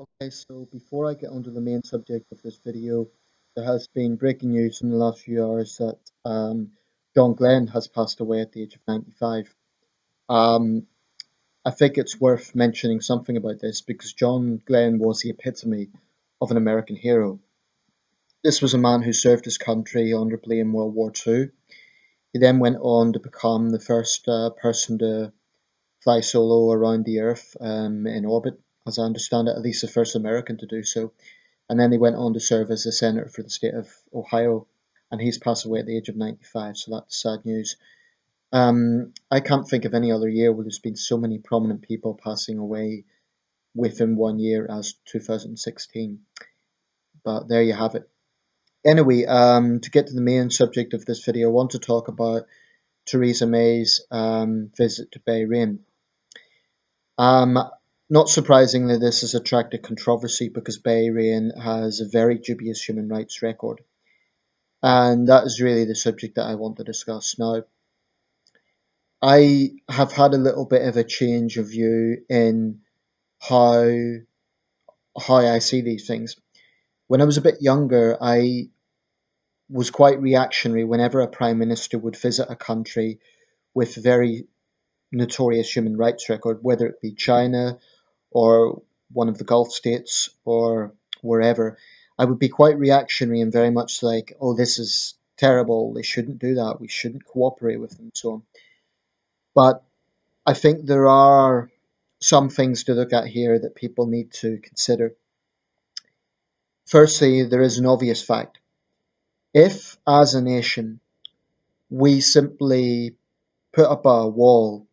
Okay, so before I get onto the main subject of this video, there has been breaking news in the last few hours that John Glenn has passed away at the age of 95. Um, I think it's worth mentioning something about this because John Glenn was the epitome of an American hero. This was a man who served his country honorably in World War II. He then went on to become the first person to fly solo around the Earth in orbit, as I understand it, at least the first American to do so. And then he went on to serve as a senator for the state of Ohio, and he's passed away at the age of 95, so that's sad news. I can't think of any other year where there's been so many prominent people passing away within 1 year as 2016, but there you have it. Anyway, to get to the main subject of this video, I want to talk about Theresa May's visit to Bahrain. Um, Not surprisingly, this has attracted controversy because Bahrain has a very dubious human rights record. And that is really the subject that I want to discuss. Now, I have had a little bit of a change of view in how I see these things. When I was a bit younger, I was quite reactionary whenever a prime minister would visit a country with a very notorious human rights record, whether it be China or one of the Gulf states or wherever. I would be quite reactionary and very much like, oh, this is terrible. They shouldn't do that. We shouldn't cooperate with them, so on. But I think there are some things to look at here that people need to consider. Firstly, there is an obvious fact. If, as a nation, we simply put up a wall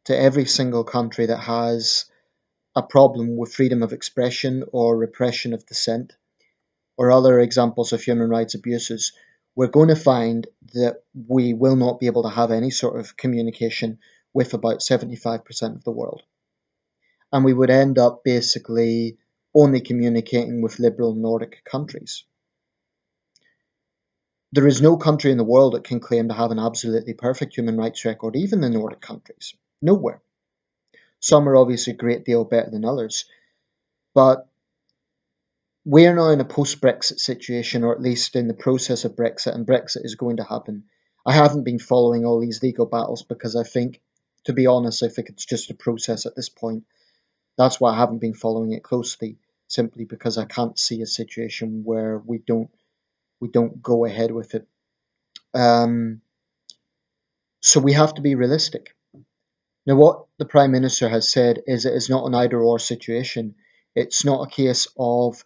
to every single country that has a problem with freedom of expression or repression of dissent, or other examples of human rights abuses, we're going to find that we will not be able to have any sort of communication with about 75% of the world. And we would end up basically only communicating with liberal Nordic countries. There is no country in the world that can claim to have an absolutely perfect human rights record, even the Nordic countries. Nowhere. Some are obviously a great deal better than others. But we are now in a post-Brexit situation, or at least in the process of Brexit, and Brexit is going to happen. I haven't been following all these legal battles because I think, to be honest, I think it's just a process at this point. That's why I haven't been following it closely, simply because I can't see a situation where we don't go ahead with it. Um, so we have to be realistic. Now, what the Prime Minister has said is it is not an either-or situation. It's not a case of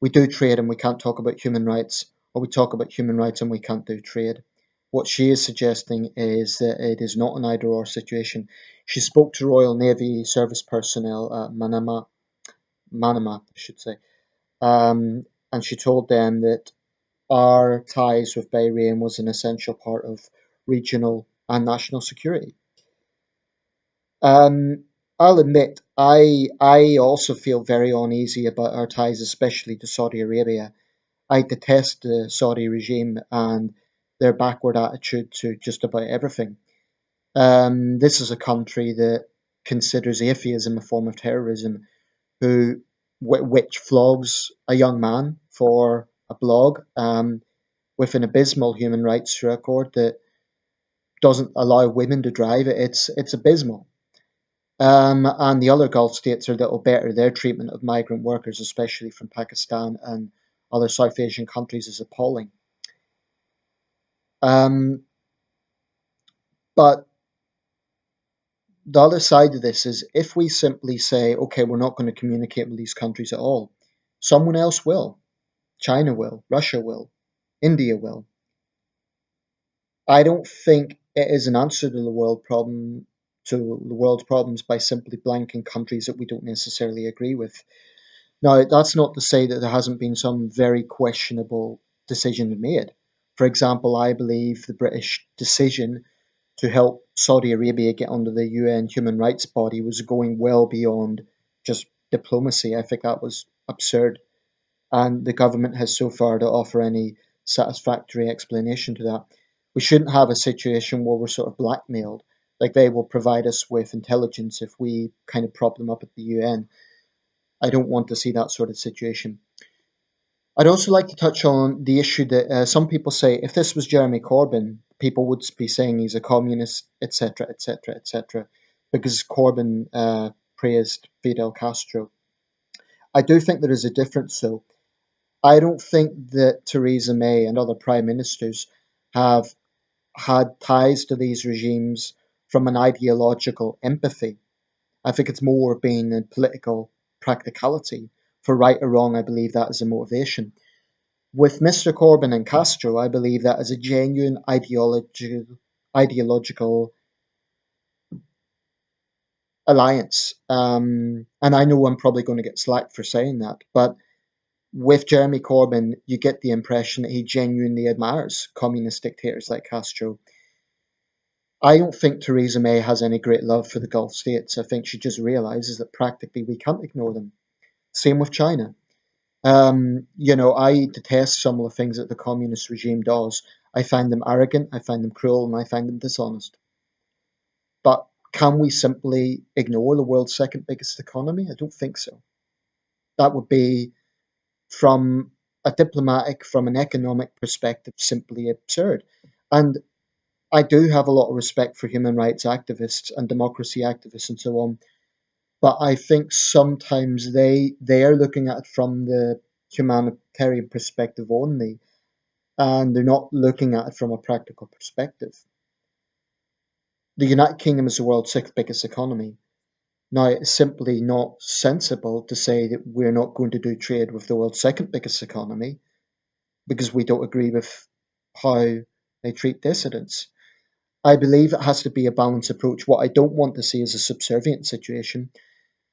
we do trade and we can't talk about human rights, or we talk about human rights and we can't do trade. What she is suggesting is that it is not an either-or situation. She spoke to Royal Navy service personnel at Manama, I should say, and she told them that our ties with Bahrain was an essential part of regional and national security. Um, I'll admit, I also feel very uneasy about our ties, especially to Saudi Arabia. I detest the Saudi regime and their backward attitude to just about everything. This is a country that considers atheism a form of terrorism, which flogs a young man for a blog with an abysmal human rights record that doesn't allow women to drive. It's abysmal. And the other Gulf states are a little better. Their treatment of migrant workers, especially from Pakistan and other South Asian countries, is appalling. Um, but the other side of this is if we simply say, okay, we're not going to communicate with these countries at all, someone else will. China will, Russia will, India will. I don't think it is an answer to the world's problems by simply blanking countries that we don't necessarily agree with. Now, that's not to say that there hasn't been some very questionable decision made. For example, I believe the British decision to help Saudi Arabia get under the UN human rights body was going well beyond just diplomacy. I think that was absurd. And the government has so far to offer any satisfactory explanation to that. We shouldn't have a situation where we're sort of blackmailed, like they will provide us with intelligence if we kind of prop them up at the UN. I don't want to see that sort of situation. I'd also like to touch on the issue that some people say if this was Jeremy Corbyn, people would be saying he's a communist, etc., etc., etc., because Corbyn praised Fidel Castro. I do think there is a difference, though. I don't think that Theresa May and other prime ministers have had ties to these regimes from an ideological empathy. I think it's more being a political practicality. For right or wrong, I believe that is a motivation. With Mr. Corbyn and Castro, I believe that is a genuine ideological alliance. And I know I'm probably going to get slack for saying that, but with Jeremy Corbyn, you get the impression that he genuinely admires communist dictators like Castro. I don't think Theresa May has any great love for the Gulf states. I think she just realizes that practically we can't ignore them. Same with China. I detest some of the things that the communist regime does. I find them arrogant, I find them cruel, and I find them dishonest. But can we simply ignore the world's second biggest economy? I don't think so. That would be, from a diplomatic, from an economic perspective, simply absurd. And I do have a lot of respect for human rights activists and democracy activists and so on, but I think sometimes they are looking at it from the humanitarian perspective only, and they're not looking at it from a practical perspective. The United Kingdom is the world's sixth biggest economy. Now, it's simply not sensible to say that we're not going to do trade with the world's second biggest economy because we don't agree with how they treat dissidents. I believe it has to be a balanced approach. What I don't want to see is a subservient situation.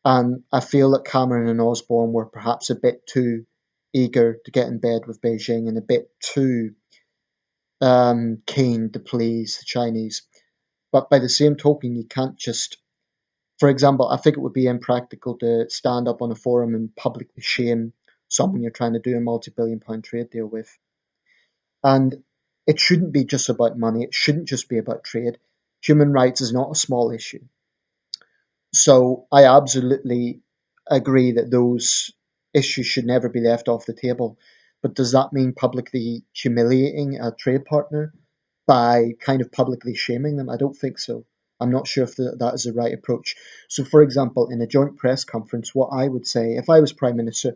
And I feel that Cameron and Osborne were perhaps a bit too eager to get in bed with Beijing and a bit too keen to please the Chinese. But by the same token, you can't just, for example, I think it would be impractical to stand up on a forum and publicly shame someone you're trying to do a multi-billion-pound trade deal with. And it shouldn't be just about money. It shouldn't just be about trade. Human rights is not a small issue. So I absolutely agree that those issues should never be left off the table. But does that mean publicly humiliating a trade partner by kind of publicly shaming them? I don't think so. I'm not sure if that is the right approach. So, for example, in a joint press conference, what I would say, if I was Prime Minister,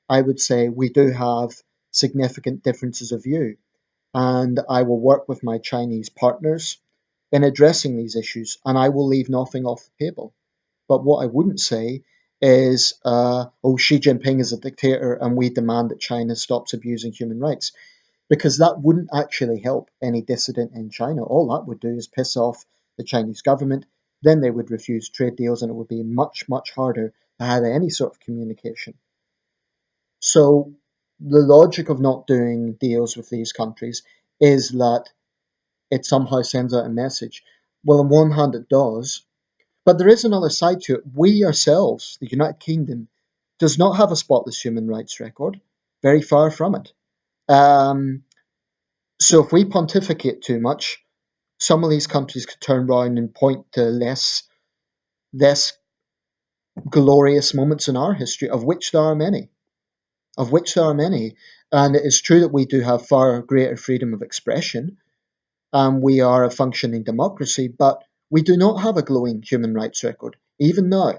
I would say we do have significant differences of view, and I will work with my Chinese partners in addressing these issues, and I will leave nothing off the table. But what I wouldn't say is, oh, Xi Jinping is a dictator and we demand that China stops abusing human rights, because that wouldn't actually help any dissident in China. All that would do is piss off the Chinese government. Then they would refuse trade deals and it would be much, much harder to have any sort of communication. So the logic of not doing deals with these countries is that it somehow sends out a message. Well, on one hand, it does, but there is another side to it. We ourselves, the United Kingdom, does not have a spotless human rights record. Very far from it. Um, so if we pontificate too much, some of these countries could turn around and point to less glorious moments in our history, of which there are many. Of which there are many. And it is true that we do have far greater freedom of expression, and we are a functioning democracy, but we do not have a glowing human rights record, even now.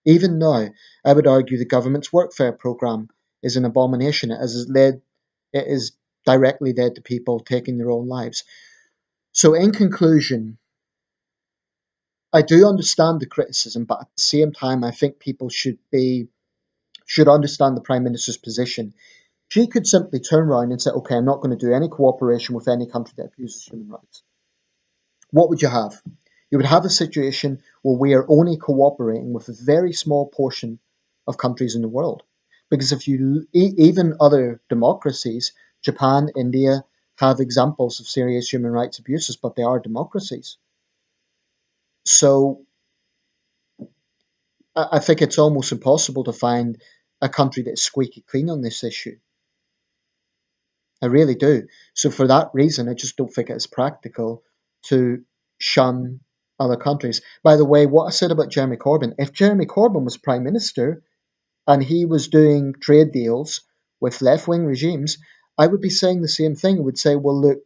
Even now, I would argue the government's workfare programme is an abomination. It has directly led to people taking their own lives. So, in conclusion, I do understand the criticism, but at the same time, I think people should understand the Prime Minister's position. She could simply turn around and say, "Okay, I'm not going to do any cooperation with any country that abuses human rights." What would you have? You would have a situation where we are only cooperating with a very small portion of countries in the world. Because if you, even other democracies, Japan, India, have examples of serious human rights abuses, but they are democracies. So I think it's almost impossible to find a country that's squeaky clean on this issue. I really do. So for that reason, I just don't think it's practical to shun other countries. By the way, what I said about Jeremy Corbyn, if Jeremy Corbyn was Prime Minister, and he was doing trade deals with left wing regimes, I would be saying the same thing. I would say, well, look,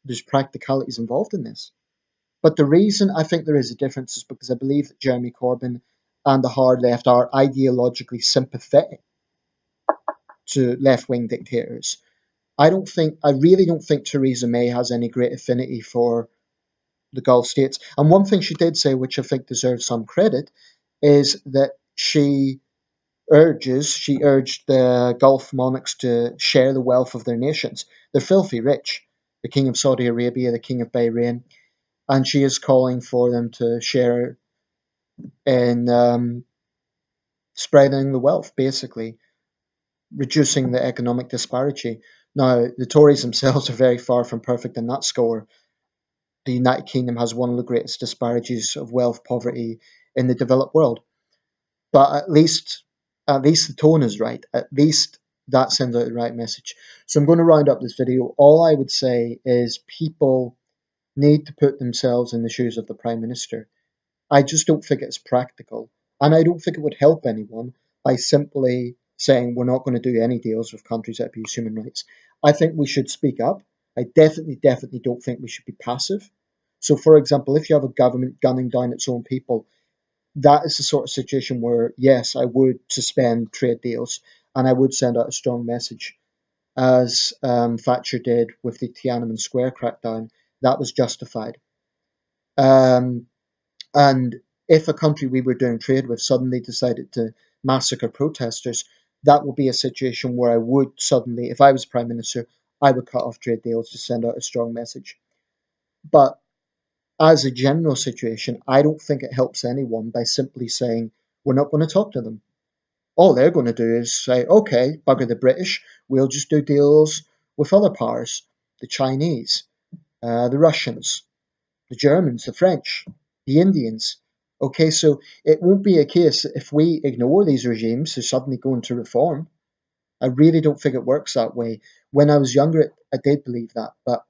there's practicalities involved in this. But the reason I think there is a difference is because I believe that Jeremy Corbyn and the hard left are ideologically sympathetic to left wing dictators. I really don't think Theresa May has any great affinity for the Gulf states. And one thing she did say, which I think deserves some credit, is that she urged the Gulf monarchs to share the wealth of their nations. They're filthy rich, the King of Saudi Arabia, the King of Bahrain, and she is calling for them to share in spreading the wealth, basically, reducing the economic disparity. Now, the Tories themselves are very far from perfect in that score. The United Kingdom has one of the greatest disparities of wealth poverty in the developed world. But at least the tone is right. At least that sends out the right message. So I'm going to round up this video. All I would say is people need to put themselves in the shoes of the Prime Minister. I just don't think it's practical. And I don't think it would help anyone by simply saying we're not going to do any deals with countries that abuse human rights. I think we should speak up. I definitely don't think we should be passive. So, for example, if you have a government gunning down its own people, that is the sort of situation where, yes, I would suspend trade deals and I would send out a strong message, as Thatcher did with the Tiananmen Square crackdown. That was justified. Um, and if a country we were doing trade with suddenly decided to massacre protesters, that would be a situation where I would suddenly, if I was Prime Minister, I would cut off trade deals to send out a strong message. But as a general situation, I don't think it helps anyone by simply saying, we're not going to talk to them. All they're going to do is say, okay, bugger the British, we'll just do deals with other powers, the Chinese, the Russians, the Germans, the French, the Indians. Okay, so it won't be a case that if we ignore these regimes, they're suddenly going to reform. I really don't think it works that way. When I was younger, I did believe that, but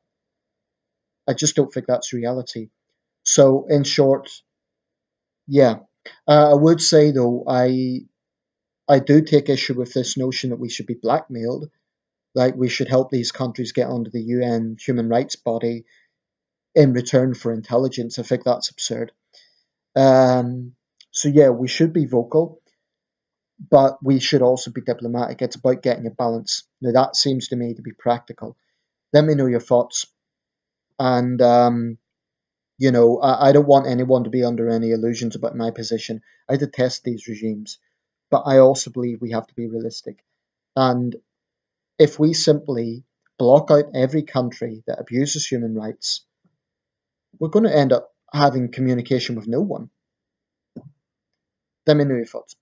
I just don't think that's reality. So, in short, yeah, I would say though, I do take issue with this notion that we should be blackmailed, like we should help these countries get onto the UN human rights body in return for intelligence. I think that's absurd. Um, so yeah, we should be vocal, but we should also be diplomatic. It's about getting a balance. Now that seems to me to be practical. Let me know your thoughts, and I don't want anyone to be under any illusions about my position. I detest these regimes, but I also believe we have to be realistic. And if we simply block out every country that abuses human rights, we're going to end up having communication with no one. Let me know your thoughts.